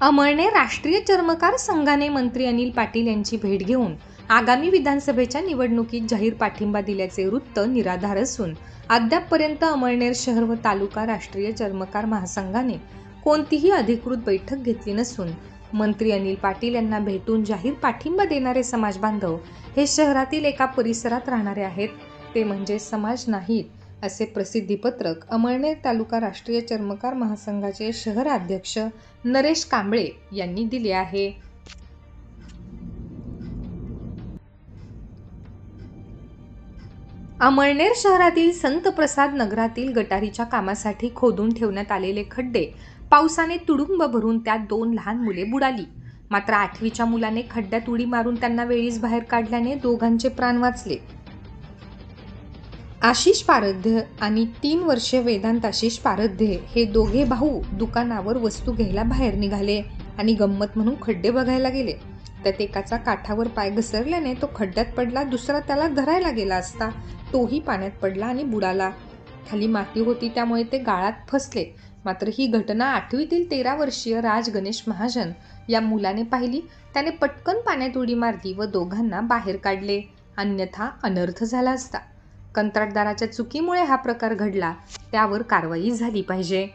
अमळनेर राष्ट्रीय चर्मकार संघाने मंत्री अनिल पाटील यांची भेट घेऊन आगामी विधानसभेच्या निवडणुकीत जाहीर पाठिंबा दिल्याचे वृत्त निराधार असून अद्यापपर्यंत अमळनेर शहर व तालुका राष्ट्रीय चर्मकार महासंघाने कोणतीही अधिकृत बैठक घेतली नसून मंत्री अनिल पाटील यांना भेटून जाहीर पाठिंबा देणारे समाज बांधव हे शहरातील एका परिसरात राहणारे आहेत, ते म्हणजे समाज नाहीत, असे प्रसिद्धीपत्रक अमळनेर तालुका राष्ट्रीय चर्मकार महासंघाचे शहराध्यक्ष नरेश कांबळे यांनी दिले आहे। अमळनेर शहरातील संत प्रसाद नगरातील गटारीच्या कामासाठी खोदून ठेवण्यात आलेले खड्डे पावसाने तुडुंब भरून त्यात 2 लहान मुले बुडाली। मात्र 8वीच्या मुलाने खड्ड्यात उडी मारून त्यांना वेळीच बाहेर काढल्याने दोघांचे प्राण वाचले। आशिष पारध्य आणि 3 वर्षीय वेदांत आशिष पारध्य हे दोघे भाऊ दुकानावर वस्तू घ्यायला बाहेर निघाले आणि गंमत म्हणून खड्डे बघायला गेले। त्यात एकाचा काठावर पाय घसरल्याने तो खड्ड्यात पडला, दुसरा त्याला धरायला गेला असता तोही पाण्यात पडला आणि बुडाला। खाली माती होती त्यामुळे ते गाळात फसले। मात्र ही घटना 8वीतील 13 वर्षीय राज गणेश महाजन या मुलाने पाहिली। त्याने पटकन पाण्यात उडी मारली व दोघांना बाहेर काढले, अन्यथा अनर्थ झाला असता। कंत्राटदाराच्या चुकीमुळे हा प्रकार घडला, त्यावर कारवाई झाली पाहिजे।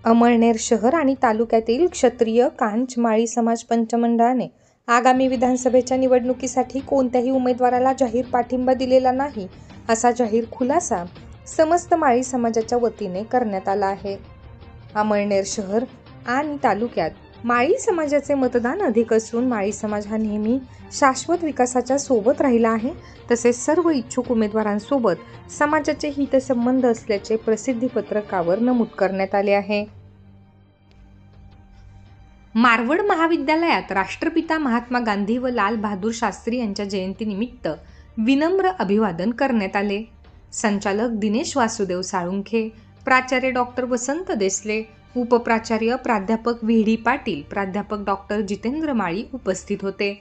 अमळनेर शहर आणि तालुक्यातील क्षत्रिय कांच माळी समाज पंचमंडळाने आगामी विधानसभेच्या निवडणुकीसाठी कोणत्याही उमेदवाराला जाहीर पाठिंबा दिलेला नाही, असा जाहीर खुलासा समस्त माळी समाजाच्या वतीने करण्यात आला आहे। अमळनेर शहर आणि तालुक्यात माळी समाजाचे मतदान अधिक असून माळी समाज हा नेहमी शाश्वत विकासाच्या सोबत राहिला आहे। तसेच सर्व इच्छुक उमेदवारांसोबत समाजाचे हितसंबंध असल्याचे प्रसिद्धी पत्रकावर नमूद करण्यात आले आहे। मारवड महाविद्यालयात राष्ट्रपिता महात्मा गांधी व लाल बहादूर शास्त्री यांच्या जयंतीनिमित्त विनम्र अभिवादन करण्यात आले। संचालक दिनेश वासुदेव साळुंखे, प्राचार्य डॉक्टर वसंत देसले, उपप्राचार्य प्राध्यापक व्ही.डी. पाटील, प्राध्यापक डॉक्टर जितेंद्र माळी उपस्थित होते।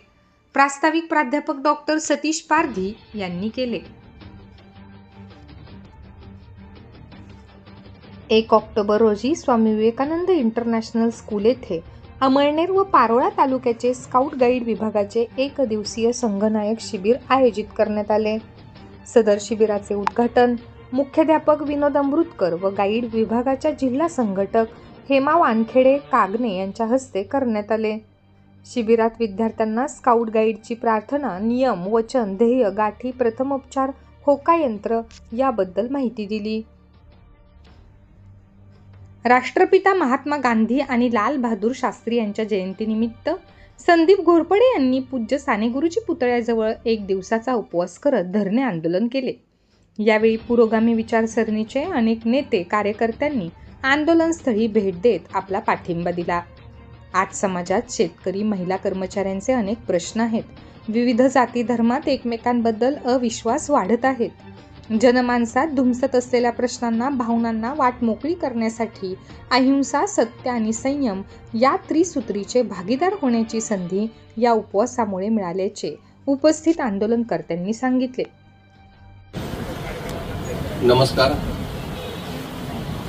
प्रास्ताविक प्राध्यापक डॉक्टर सतीश पारधी यांनी केले। 1 ऑक्टोबर रोजी स्वामी विवेकानंद इंटरनॅशनल स्कूल येथे अमळनेर व पारोळा तालुक्याचे स्काउट गाईड विभागाचे 1 दिवसीय संघनायक शिबिर आयोजित करण्यात आले। सदर शिबिराचे उद्घाटन मुख्याध्यापक विनोद अमृतकर व गाईड विभागाच्या जिल्हा संघटक हेमा वानखेडे कागणे यांच्या हस्ते करण्यात आले। शिबिरात विद्यार्थ्यांना स्काउट गाईडची प्रार्थना, नियम, वचन, ध्येय, गाठी, प्रथमोपचार, होकायंत्र याबद्दल माहिती दिली। राष्ट्रपिता महात्मा गांधी आणि लाल बहादूर शास्त्री यांच्या जयंतीनिमित्त संदीप घोरपडे यांनी पूज्य साने गुरुजी पुतळ्याजवळ 1 दिवसाचा उपवास करत धरणे आंदोलन केले। यावेळी पुरोगामी विचारसरणीचे अनेक नेते कार्यकर्त्यांनी आंदोलनस्थळी भेट देत आपला पाठिंबा दिला। आज समाजात शेतकरी, महिला कर्मचाऱ्यांचे अनेक प्रश्न आहेत। विविध जाती धर्मात एकमेकांबद्दल अविश्वास वाढत आहेत। जनमानसात धुमसत असलेल्या प्रश्नांना, भावनांना वाट मोकळी करण्यासाठी अहिंसा, सत्य आणि संयम या त्रिसूत्रीचे भागीदार होण्याची संधी या उपवासामुळे मिळाल्याचे उपस्थित आंदोलनकर्त्यांनी सांगितले। नमस्कार।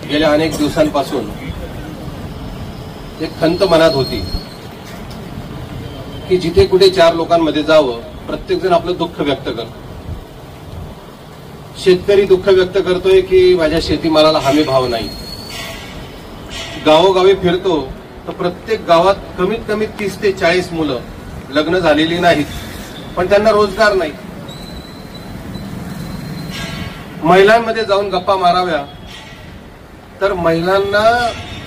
गेल्या अनेक दिवसांपासून एक खंत मनात होती की जिथे कुठे 4 लोकांमध्ये जावं, प्रत्येक जण आपलं दुःख व्यक्त करतो। शेतकरी दुःख व्यक्त करतोय की माझ्या शेतीमालाला हमी भाव नाही। गावोगावी फिरतो तर प्रत्येक गावात कमीत कमी 30 ते 40 मुलं लग्न झालेली नाहीत, पण त्यांना रोजगार नाही। महिलांमध्ये जाऊन गप्पा माराव्या तर महिलांना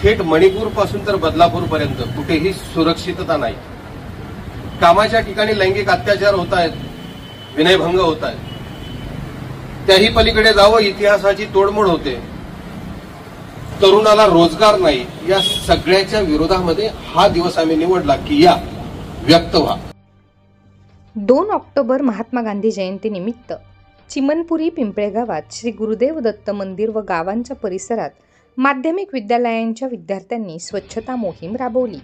थेट मणिपूर पासून तर बदलापूर पर्यंत कुठेही सुरक्षितता नाही। कामाच्या ठिकाणी लैंगिक अत्याचार होत आहेत, विनयभंग होत आहेत। त्याही पलीकडे जावं, इतिहासाची तोडमोड होते, तरुणाला रोजगार नाही। या सगळ्याच्या विरोधामध्ये हा दिवस आम्ही निवडला की या व्यक्त व्हा। 2 ऑक्टोबर महात्मा गांधी जयंतीनिमित्त चिमनपुरी पिंपळे गावात श्री गुरुदेव दत्त मंदिर व गावांच्या परिसरात माध्यमिक विद्यालयांच्या विद्यार्थ्यांनी स्वच्छता मोहीम राबवली।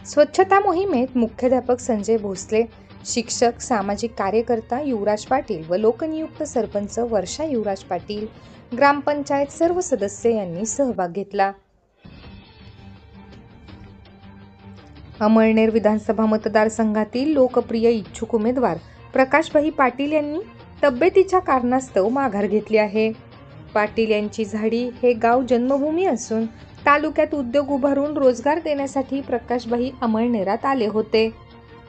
स्वच्छता मोहिमेत मुख्याध्यापक संजय भोसले, शिक्षक, सामाजिक कार्यकर्ता युवराज पाटील व लोकनियुक्त सरपंच वर्षा युवराज पाटील, ग्रामपंचायत सर्व सदस्य यांनी सहभाग घेतला। अमळनेर विधानसभा मतदारसंघातील लोकप्रिय इच्छुक उमेदवार प्रकाशभाई पाटील यांनी तब्येतीच्या कारणास्तव माघार घेतली आहे. पाटील यांची झाडी हे गाव जन्मभूमी असून तालुक्यात उद्योग उभारून रोजगार देण्यासाठी प्रकाशभाई अमळनेरात आले होते.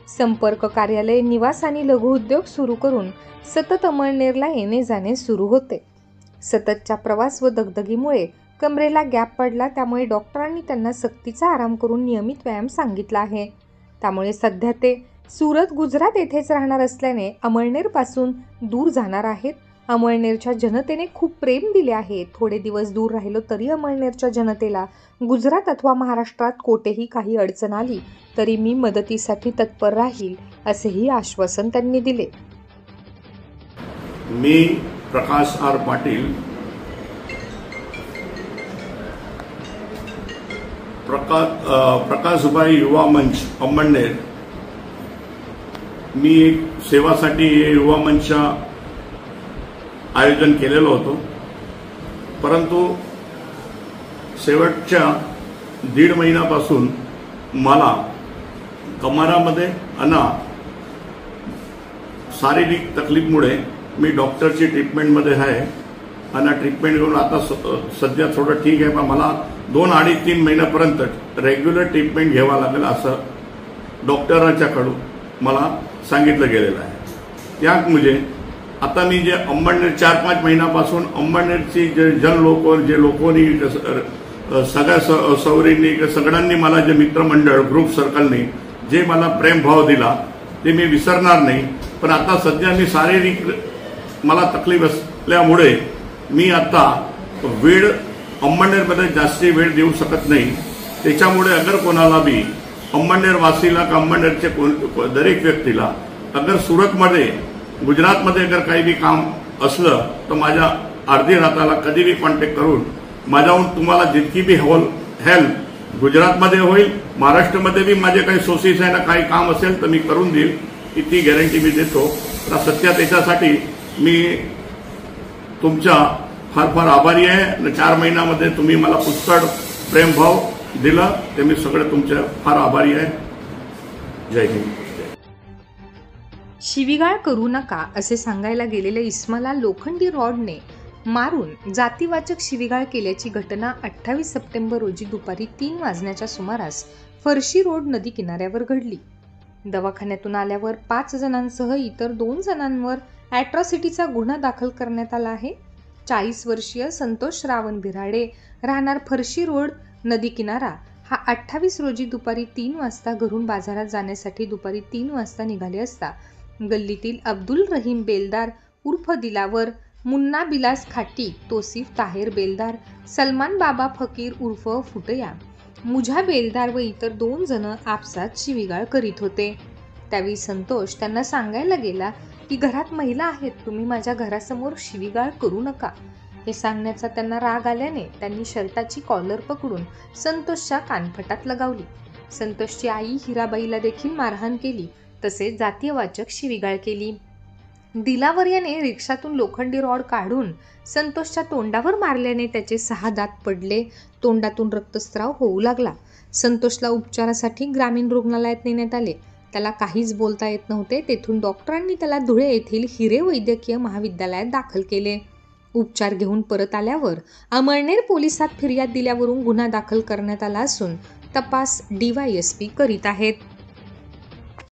संपर्क कार्यालय, निवास आणि लघु उद्योग सुरू करून सतत अमळनेरला येणे जाणे सुरू होते. सततच्या प्रवास व दगदगीमुळे कमरेला गॅप पडला, त्यामुळे डॉक्टरांनी त्यांना सक्तीचा आराम करून नियमित व्यायाम सांगितला आहे. त्यामुळे सध्या ते सुरत, गुजरात येथेच राहणार असल्याने अमळनेरपासून दूर जाणार आहेत. अमळनेरच्या जनतेने खूप प्रेम दिले आहे. थोडे दिवस दूर राहिलो तरी अमळनेरच्या जनतेला गुजरात अथवा महाराष्ट्रात कोठेही काही अडचण आली तरी मी मदतीसाठी तत्पर राहील, असेही आश्वासन त्यांनी दिले. मी प्रकाश आर पाटील, प्रकाशभाई युवा मंच अमळनेर. मी एक सेवासाठी युवा मंचच्या आयोजन केलेलं होतं, परंतु शेवटच्या 1.5 महिन्यापासून मला कमरामध्ये आणि शारीरिक तकलीफमुळे मी डॉक्टरची ट्रीटमेंटमध्ये आहे आणि ट्रीटमेंट घेऊन आता सध्या थोडं ठीक आहे, पण मला 2-3 महिन्यापर्यंत रेग्युलर ट्रीटमेंट घ्यावा लागेल असं डॉक्टरांच्याकडून मला सांगितलं गेलेलं आहे. त्यामुळे आता मी जे अमळनेर 4-5 महिन्यापासून अमळनेरची जे लोकांनी सगळ्या सौरींनी सगळ्यांनी मला जे मित्रमंडळ ग्रुप सर्कलनी जे मला प्रेमभाव दिला ते मी विसरणार नाही. पण आता सध्या मी शारीरिक मला तकलीफ असल्यामुळे मी आता अमळनेरमध्ये जास्ती वेळ देऊ शकत नाही. त्याच्यामुळे अगर कोणाला बी अमळनेर वासीला का अमळनेरच्या दरेक व्यक्तीला अगर सुरतमध्ये, गुजरातमध्ये अगर काही बी काम असलं तर माझ्या अर्धी राताला कधी बी कॉन्टॅक्ट करून माझ्याहून तुम्हाला जितकी बी हेल्प गुजरातमध्ये होईल, महाराष्ट्रामध्ये बी माझे काही सोर्सेस आहे ना, काही काम असेल तर मी करून देईल, ती गॅरंटी मी देतो. तर सध्या त्याच्यासाठी मी तुमच्या फार फार आभारी आहे. 4 महिन्यामध्ये तुम्ही मला पुष्कळ प्रेमभाव दिला, ते मी सगळे तुमचे फार आभारी आहे. जय हिंद. शिवीगाळ करू नका असे सांगायला गेलेल्या इस्माला लोखंडी रॉडने मारून जातीवाचक शिवीगाळ केल्याची घटना 28 सप्टेंबर रोजी दुपारी 3 वाजण्याच्या सुमारास फरशी रोड नदी किनाऱ्यावर घडली. दवाखान्यातून आल्यावर 5 जणांसह इतर 2 जणांवर ॲट्रॉसिटीचा गुन्हा दाखल करण्यात आला आहे. 40 वर्षीय संतोष रावण बिराडे, राहणार फरशी रोड नदी किनारा, हा 28 रोजी दुपारी 3 वाजता घरून बाजारात जाण्यासाठी दुपारी 3 वाजता निघाले असता गल्लीतील अब्दुल रहीम बेलदार उर्फ दिलावर, मुन्ना बिलास खाटी, तोसिफ ताहेर बेलदार, सलमान बाबा फकीर उर्फ फुटया, मुझा बेलदार व इतर 2 जण आपसात शिवीगाळ करीत होते. त्यावेळी संतोष त्यांना सांगायला गेला की घरात महिला आहेत, तुम्ही माझ्या घरासमोर शिवीगाळ करू नका. हे सांगण्याचा त्यांना राग आल्याने त्यांनी शर्टाची कॉलर पकडून संतोषच्या कानफटात लगावली. संतोषची आई हिराबाईला देखील मारहाण केली, तसेच जातीयवाचक शिवीगाळ केली. दिलावर याने रिक्षातून लोखंडी रॉड काढून संतोषच्या तोंडावर मारल्याने त्याचे 6 दात पडले, तोंडातून रक्तस्राव होऊ लागला. संतोषला उपचारासाठी ग्रामीण रुग्णालयात नेण्यात आले. त्याला काहीच बोलता येत नव्हते. तेथून डॉक्टरांनी त्याला धुळे येथील हिरे वैद्यकीय महाविद्यालयात दाखल केले. उपचार घेऊन परत आल्यावर अमळनेर पोलिसात फिर्याद दिल्यावरून गुन्हा दाखल करण्यात आला असून तपास DYSP करीत आहेत.